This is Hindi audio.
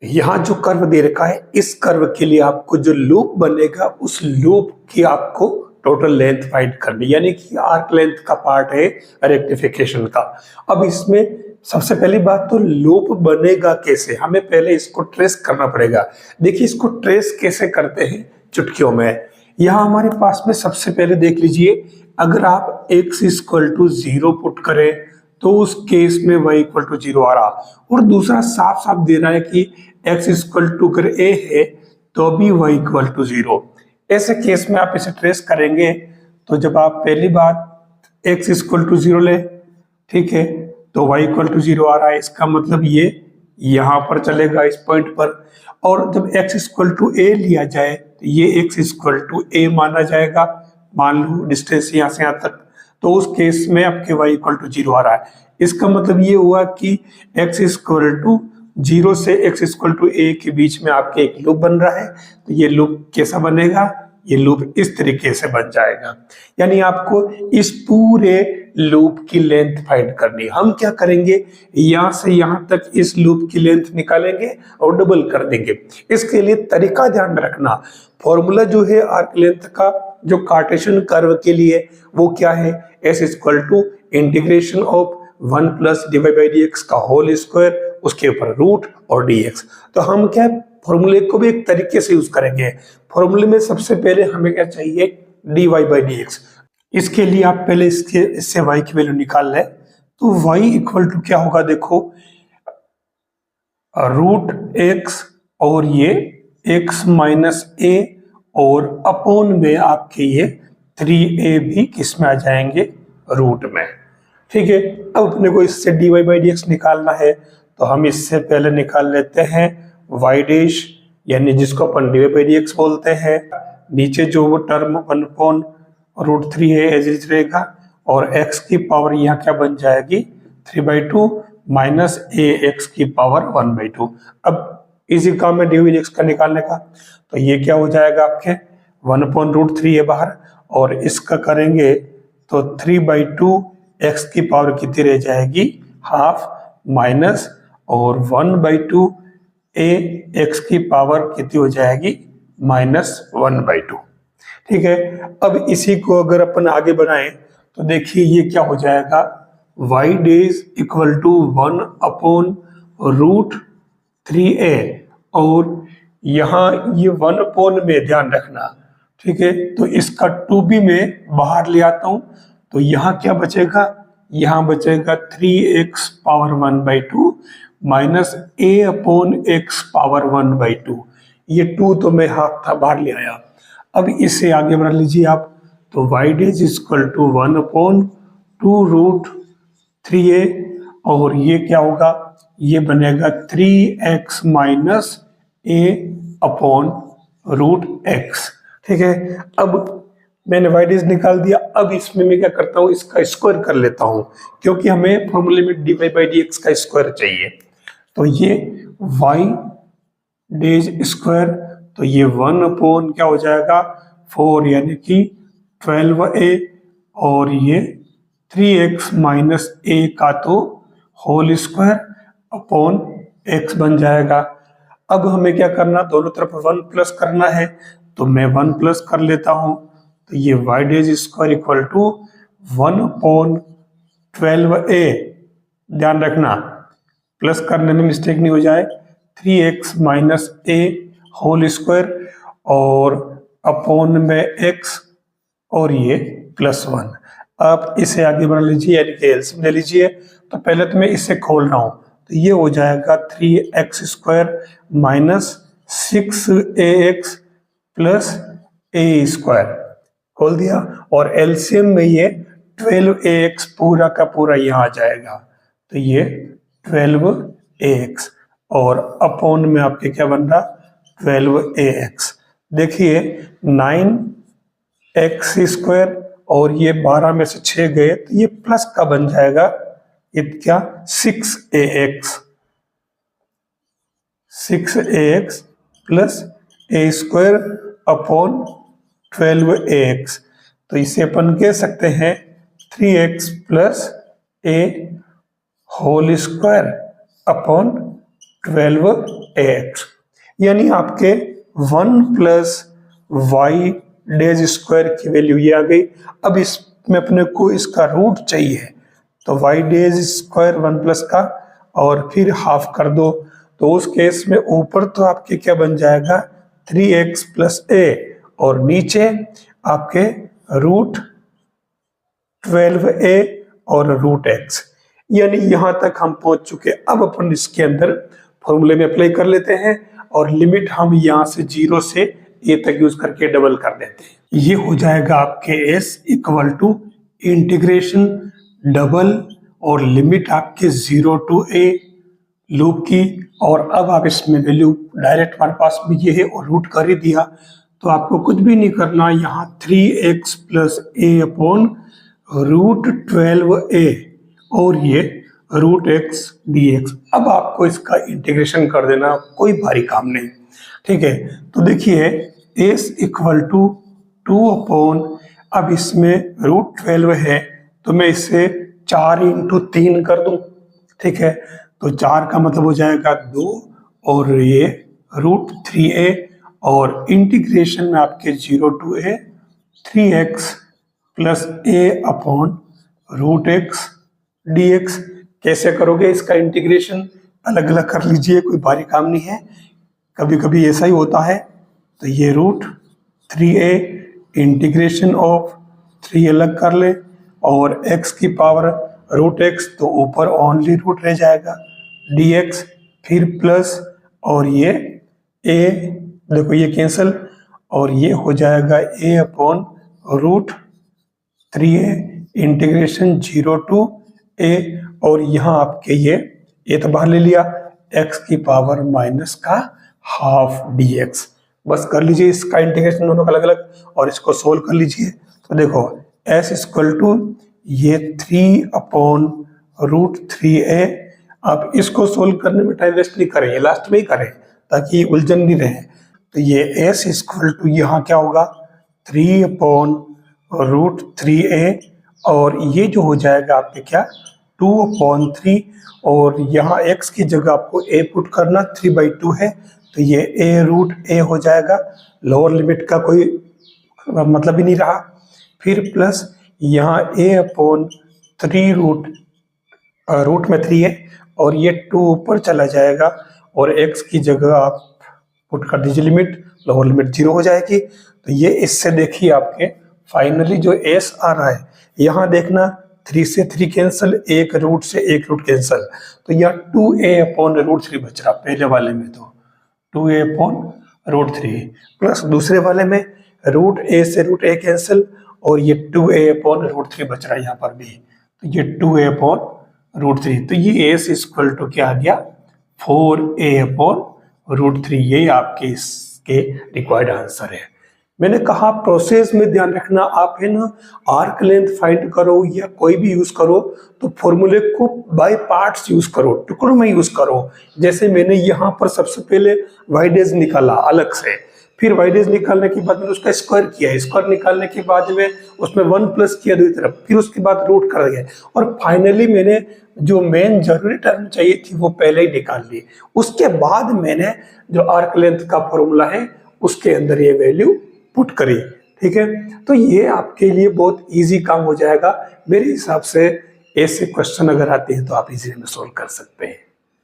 यहाँ जो कर्व दे रखा है, इस कर्व के लिए आपको जो लूप बनेगा उस लूप की आपको टोटल लेंथ फाइंड करनी, यानी कि आर्क लेंथ का पार्ट है रेक्टिफिकेशन का। अब इसमें सबसे पहली बात तो लूप बनेगा कैसे, हमें पहले इसको ट्रेस करना पड़ेगा। देखिए इसको ट्रेस कैसे करते हैं चुटकियों में। यहाँ हमारे पास में सबसे पहले देख लीजिए, अगर आप x इक्वल टू 0 पुट करें तो उस केस में y इक्वल टू 0 आ रहा, और दूसरा साफ साफ दे रहा है कि x इक्वल टू अगर a है तो भी y इक्वल टू 0। ऐसे केस में आप इसे ट्रेस करेंगे तो जब आप पहली बात x इक्वल टू 0 ले, ठीक है, तो y इक्वल टू 0 आ रहा है, इसका मतलब ये यहाँ पर चलेगा इस पॉइंट पर। और जब x इक्वल टू a लिया जाए तो ये x इक्वल टू a माना जाएगा। मान लो डिस्टेंस यहाँ से यहाँ तक, तो उस केस में आपके y इक्वल टू 0 आ रहा है। इसका मतलब ये हुआ कि x इक्वल टू 0 से x इक्वल टू a के बीच में आपके एक लूप बन रहा है। तो ये लूप कैसा बनेगा, ये लूप इस तरीके से बन जाएगा। यानी आपको इस पूरे लूप की लेंथ फाइंड करनी। हम क्या करेंगे, यहाँ से यहाँ तक इस लूप की लेंथ निकालेंगे और डबल कर देंगे। इसके लिए तरीका ध्यान में रखना, फॉर्मूला जो है आर्क लेंथ का जो कार्टेशियन कर्व के लिए वो क्या है, s equal to integration of 1 plus dy by dx का होल स्क्वायर, उसके ऊपर रूट और dx। तो हम क्या फॉर्मूले को भी एक तरीके से यूज करेंगे। फॉर्मूले में सबसे पहले हमें क्या चाहिए, dy बाई dx। इसके लिए आप पहले इससे y की वैल्यू निकाल लें, तो y इक्वल टू क्या होगा, देखो रूट x और ये x माइनस a और अपॉन में आपके ये 3a भी किस में आ जाएंगे, रूट में। ठीक है, अब अपने को इससे dy बाई dx निकालना है, तो हम इससे पहले निकाल लेते हैं y डैश, यानी जिसको अपन dy बाई dx बोलते हैं। नीचे जो वो टर्म 1/√3 है एज इज रहेगा, और x की पावर यहाँ क्या बन जाएगी, 3/2 माइनस ax की पावर 1/2। अब इसी काम में dy बाई dx का निकालने का, तो ये क्या हो जाएगा आपके 1/√3 है बाहर, और इसका करेंगे तो 3/2 x की पावर कितनी रह जाएगी, हाफ, माइनस और 1/2 a x की पावर कितनी हो जाएगी, -1/2। ठीक है, अब इसी को अगर अपन आगे बढ़ाएं तो देखिए ये क्या हो जाएगा, y days equal to 1/√3a, और यहाँ ये 1 में ध्यान रखना। ठीक है, तो इसका 2b में बाहर ले आता हूं, तो यहाँ क्या बचेगा, यहाँ बचेगा 3x power 1/2 minus a/x power 1/2। ये 2 तो मैं हाफ था बाहर ले आया। अब इसे आगे बढ़ा लीजिए आप, तो y days equal to 1/2√3a, और ये क्या होगा, ये बनेगा 3x माइनस a/√x। ठीक है, अब मैंने y डेज निकाल दिया। अब इसमें मैं क्या करता हूँ, इसका स्क्वायर कर लेता हूँ, क्योंकि हमें फॉर्मूले में dy बाई dx का स्क्वायर चाहिए। तो ये y डेज स्क्वायर, तो ये 1 क्या हो जाएगा, 4 यानी कि 12a, और ये 3x माइनस a का तो होल स्क्वायर अपॉन x बन जाएगा। अब हमें क्या करना, दोनों तरफ 1 प्लस करना है, तो मैं 1 प्लस कर लेता हूं, तो ये y dash square equal to 1/12a, ध्यान रखना प्लस करने में मिस्टेक नहीं हो जाए, 3x minus a whole square और अपॉन में x, और ये +1। आप इसे आगे बढ़ा लीजिए, यानी कि एलसीएम ले लीजिए। तो पहले तो मैं इसे खोल रहा हूं, तो ये हो जाएगा 3x square minus 6ax plus a square, खोल दिया, और एलसीएम में ये 12ax पूरा का पूरा यहाँ आ जाएगा, तो ये 12ax, और अपॉन में आपके क्या बन रहा, 12ax। देखिए 9x स्क्वायर और ये 12 में से 6 गए, तो ये प्लस का बन जाएगा, ये क्या 6ax plus a square upon 12ax। तो इसे अपन कह सकते हैं 3x plus a whole square upon 12 ax, यानी आपके 1 प्लस वाई डेज स्क्वायर की वैल्यू ये आ गई। अब इसमें अपने को इसका रूट चाहिए, तो वाई डेज स्क्वायर 1 प्लस का और फिर हाफ कर दो, तो उस केस में ऊपर तो आपके क्या बन जाएगा 3x प्लस a और नीचे आपके रूट 12a और रूट x, यानी यहां तक हम पहुंच चुके। अब अपन इसके अंदर फॉर्मूले में अप्लाई कर लेते हैं और लिमिट हम यहां से 0 से a तक यूज करके डबल कर देते हैं। ये हो जाएगा आपके s equal to integration double और लिमिट आपके 0 टू a लूप की। और अब आप इसमें वैल्यू डायरेक्ट हमारे पास में ये है और रूट कर ही दिया, तो आपको कुछ भी नहीं करना, यहाँ 3x plus a upon root 12a और ये रूट x dx। अब आपको इसका इंटीग्रेशन कर देना, कोई भारी काम नहीं, ठीक है। तो देखिए s इक्वल टू 2 अपॉन, अब इसमें रूट 12 है तो मैं इसे 4 इंटू 3 कर दूं, ठीक है। तो 4 का मतलब हो जाएगा 2 और ये रूट 3a और इंटीग्रेशन में आपके 0 to a 3x plus a upon root x dx। कैसे करोगे इसका इंटीग्रेशन, अलग अलग कर लीजिए, कोई भारी काम नहीं है, कभी कभी ऐसा ही होता है। तो ये रूट 3a इंटीग्रेशन ऑफ 3 अलग कर ले और x की पावर रूट x, तो ऊपर ओनली रूट रह जाएगा dx, फिर प्लस और ये a, देखो ये कैंसिल और ये हो जाएगा a upon root 3a integration 0 to a और यहाँ आपके ये a तो बाहर ले लिया, x की पावर माइनस का हाफ dx। बस कर लीजिए इसका इंटीग्रेशन दोनों का अलग अलग और इसको सोल्व कर लीजिए। तो देखो s इक्वल टू ये 3 अपॉन रूट 3a। अब इसको सोल्व करने में टाइम वेस्ट नहीं करें, ये लास्ट में ही करें ताकि उलझन नहीं रहे। तो ये s इक्वल टू यहाँ क्या होगा 3 अपॉन रूट 3a और ये जो हो जाएगा आपके क्या 2 अपॉन 3 और यहाँ x की जगह आपको a पुट करना, 3/2 है तो ये a रूट a हो जाएगा, लोअर लिमिट का कोई मतलब ही नहीं रहा। फिर प्लस यहाँ a अपॉन 3 रूट में 3 है और ये 2 ऊपर चला जाएगा और x की जगह आप पुट कर दीजिए लिमिट, लोअर लिमिट 0 हो जाएगी। तो ये इससे देखिए आपके फाइनली जो s आ रहा है, यहाँ देखना 3 से 3 कैंसिल, एक रूट से एक रूट कैंसिल, तो यहाँ 2a अपॉन रूट 3 बच रहा पहले वाले में, तो 2a अपॉन रूट 3 प्लस दूसरे वाले में रूट a से रूट a कैंसिल और ये 2a अपॉन रूट 3 बच रहा है यहाँ पर भी, तो ये 2a अपॉन रूट 3। तो ये s इक्वल टू क्या आ गया 4a अपॉन रूट 3। ये आपके इसके रिक्वायर्ड आंसर है। मैंने कहा प्रोसेस में ध्यान रखना, आप है ना आर्क लेंथ फाइंड करो या कोई भी यूज करो तो फॉर्मूले को बाय पार्ट्स यूज करो, टुकड़ों में यूज करो। जैसे मैंने यहाँ पर सबसे पहले वाइडेज निकाला अलग से, फिर वाइडेज निकालने के बाद मैंने उसका स्क्वायर किया, स्क्वायर निकालने के बाद में उसमें 1 प्लस किया दूसरी तरफ, फिर उसके बाद रूट कर दिया और फाइनली मैंने जो मेन जरूरी टर्म चाहिए थी वो पहले ही निकाल ली। उसके बाद मैंने जो आर्क लेंथ का फॉर्मूला है उसके अंदर ये वैल्यू पुट करी, ठीक है। तो ये आपके लिए बहुत इजी काम हो जाएगा। मेरे हिसाब से ऐसे क्वेश्चन अगर आते हैं तो आप इजीली में सोल्व कर सकते हैं।